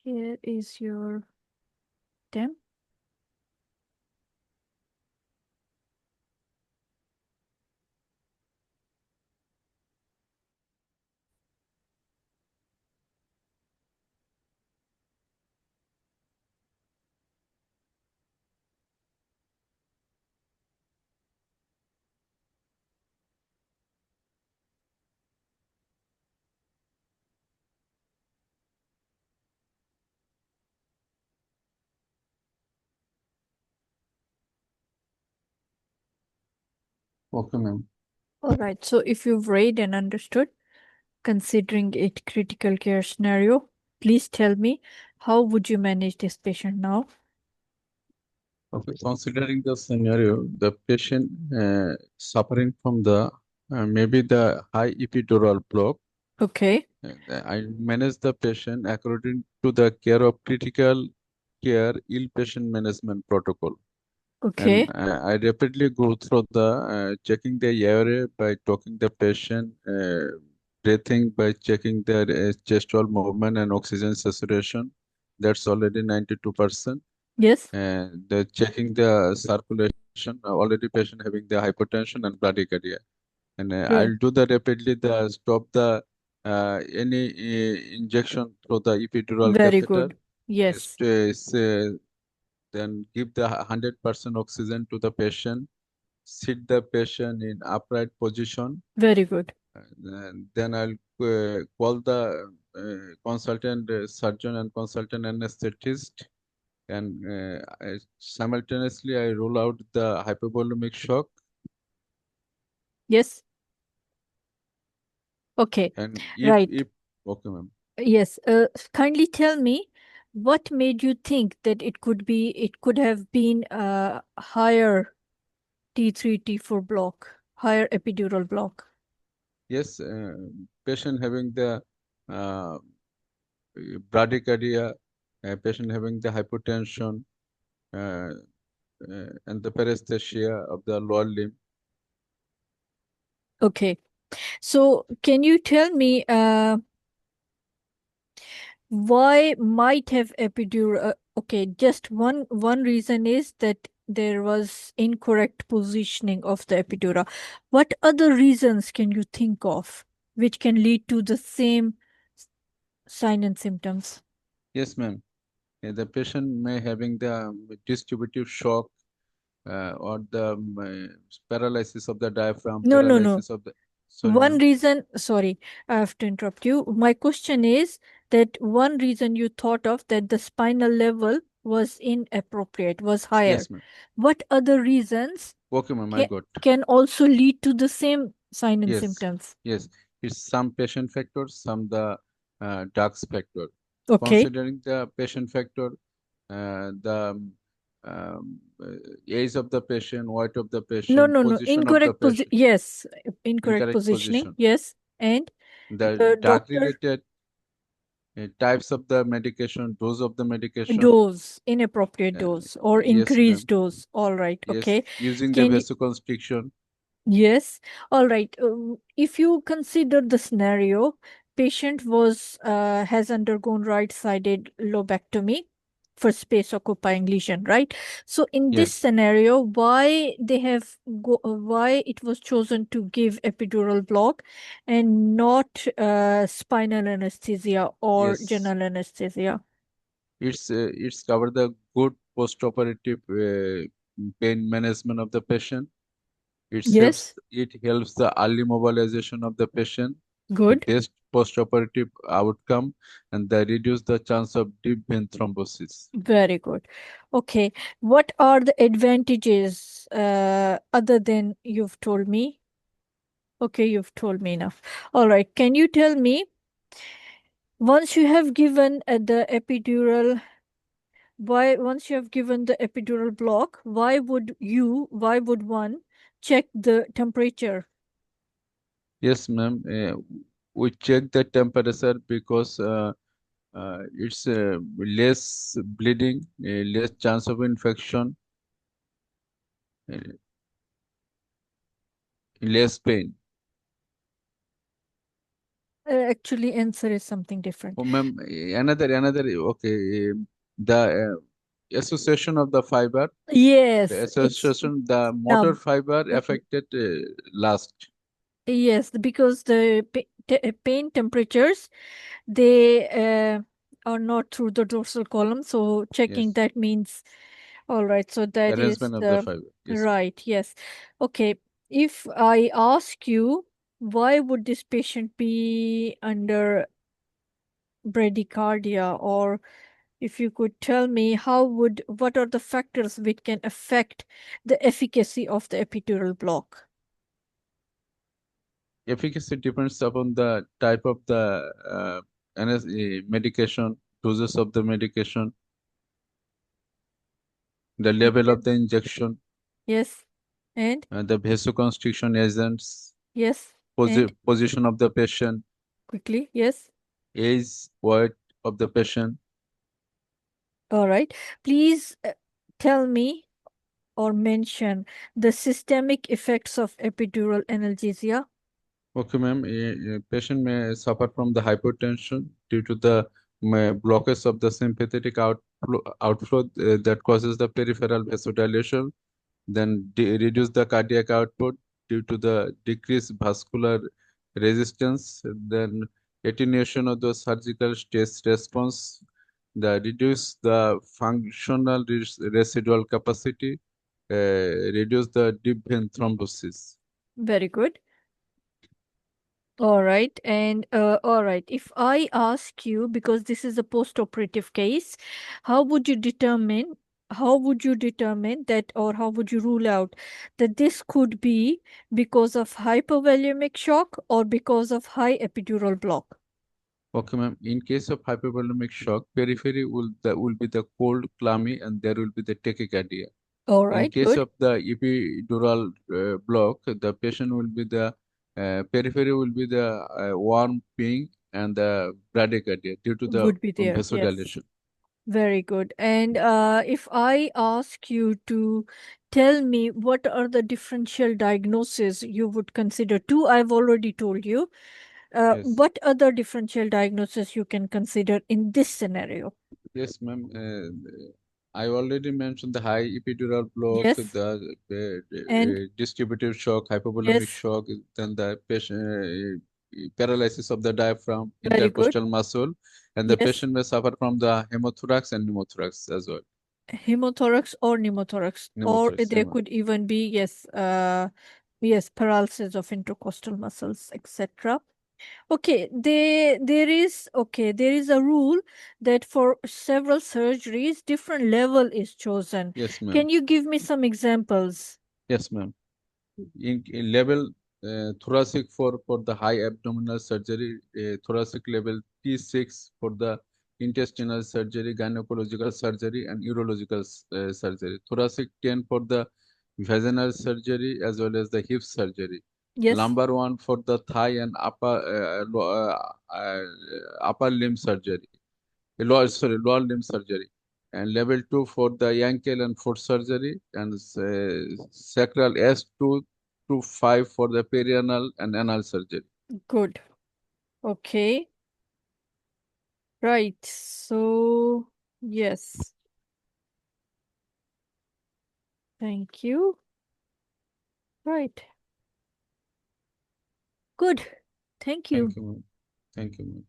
Here is your temp. Okay, ma'am. All right. So if you've read and understood, considering it critical care scenario, please tell me how would you manage this patient now? Okay. Considering the scenario, the patient suffering from the maybe the high epidural block, Okay. I manage the patient according to the care of critical care ill patient management protocol. And Okay. I rapidly go through the checking the airway by talking the patient, breathing by checking their chest wall movement and oxygen saturation. That's already 92%. Yes. And the checking the circulation, already patient having the hypertension and bradycardia. And Okay. I'll do the rapidly the stop the any injection through the epidural Very catheter. good. Yes. Then give the 100% oxygen to the patient. Sit the patient in upright position. Very good. And then I'll call the consultant surgeon and consultant anesthetist. And simultaneously, I roll out the hypovolemic shock. Yes. Okay. And Right. okay, ma'am. Yes. Kindly tell me what made you think that it could have been a higher T3, T4 block, higher epidural block. Yes, patient having the uh, bradycardia, patient having the hypotension, uh, and the paresthesia of the lower limb. Okay. So can you tell me why might have epidural? Okay, just one reason is that there was incorrect positioning of the epidural. What other reasons can you think of which can lead to the same sign and symptoms? Yes, ma'am. The patient may having the distributive shock or the paralysis of the diaphragm, No, no, no. paralysis of the. Sorry, One ma'am. reason, sorry, I have to interrupt you. My question is that one reason you thought of that the spinal level was inappropriate, was higher. Yes, ma'am. What other reasons Okay, ma'am. I can, got. can also lead to the same sign and Yes, symptoms? yes. It's some patient factors, some the drugs factor. Okay. Considering the patient factor, the um, uh, age of the patient, weight of the No, patient, no, no. position of the Incorrect patient, yes, incorrect incorrect positioning. position. Yes. And The the drug doctor related types of the medication, dose of the medication. dose, inappropriate Uh, dose or yes, increased ma'am. dose. All right. Yes, Okay. using the Can you vasoconstriction. Yes. All right. If you consider the scenario, patient was has undergone right-sided lobectomy for space occupying lesion, right? So in this Yes, scenario, why it was chosen to give epidural block and not spinal anesthesia or yes. general anesthesia? It's cover the good postoperative pain management of the patient. Yes. It helps the early mobilization of the patient, the Good. best postoperative outcome, and they reduce the chance of deep vein thrombosis. Very good. Okay. What are the advantages other than you've told me? Okay, you've told me enough. All right. Can you tell me once you have given once you have given the epidural block, why would one check the temperature? Yes, ma'am. We check the temperature because it's less bleeding, less chance of infection, uh, less pain. Actually, answer is something different. Oh, ma'am, another. Okay, the association of the fiber, the Yes, it's association, the motor numb. fiber Mhm. affected last. Yes, because the pain temperatures, they are not through the dorsal column. So checking Yes, that means, all right. So that is arrangement of the the fiber. Yes, ma'am. right. Yes. Okay. If I ask you, why would this patient be under bradycardia, or if you could tell me what are the factors which can affect the efficacy of the epidural block? Efficacy depends upon the type of the medication, doses of the medication, the level of the injection, Yes. And the vasoconstriction agents, yes. And position of the patient, quickly. Yes. age, weight of the patient. All right. Please tell me or mention the systemic effects of epidural analgesia. Okay, ma'am. A patient may suffer from the hypertension due to the blockage of the sympathetic outflow that causes the peripheral vasodilation, then reduce the cardiac output due to the decreased vascular resistance, then attenuation of the surgical stress response, the reduce the functional residual capacity, reduce the deep vein thrombosis. Very good. All right. And all right. If I ask you, because this is a post-operative case, how would you determine, how would you determine that, or how would you rule out that this could be because of hypovolemic shock or because of high epidural block? Okay, ma'am. In case of hypovolemic shock, periphery will be the cold, clammy, and there will be the tachycardia. All In right. case Good. of the epidural block, the patient will be the periphery will be the warm, pink, and the bradycardia due to the Would be there. Yes. vasodilation. Very good. And if I ask you to tell me what are the differential diagnoses you would consider, two I've already told you. Yes, What other differential diagnosis you can consider in this scenario? yes, ma'am. I already mentioned the high epidural block, Yes, the and distributive shock, hypovolemic yes, shock, then the patient paralysis of the diaphragm, very good. intercostal muscle, and the Yes, patient may suffer from the hemothorax and pneumothorax as well. hemothorax or pneumothorax, or Pneumothorax, there could even be, yes, yes, paralysis of intercostal muscles, etc. Okay, there is a rule that for several surgeries, different level is chosen. yes, ma'am. Can you give me some examples? Yes, ma'am. In level thoracic for the high abdominal surgery, thoracic level T6 for the intestinal surgery, gynecological surgery, and urological surgery. Thoracic 10 for the vaginal surgery as well as the hip surgery. Yes, Lumbar 1 for the thigh and upper limb surgery. Lower limb surgery. And level 2 for the ankle and foot surgery, and sacral S2 to 5 for the perianal and anal surgery. good. Okay, right. So, yes, thank you. Right. Good. Thank you. Thank you, ma'am. Thank you, ma'am.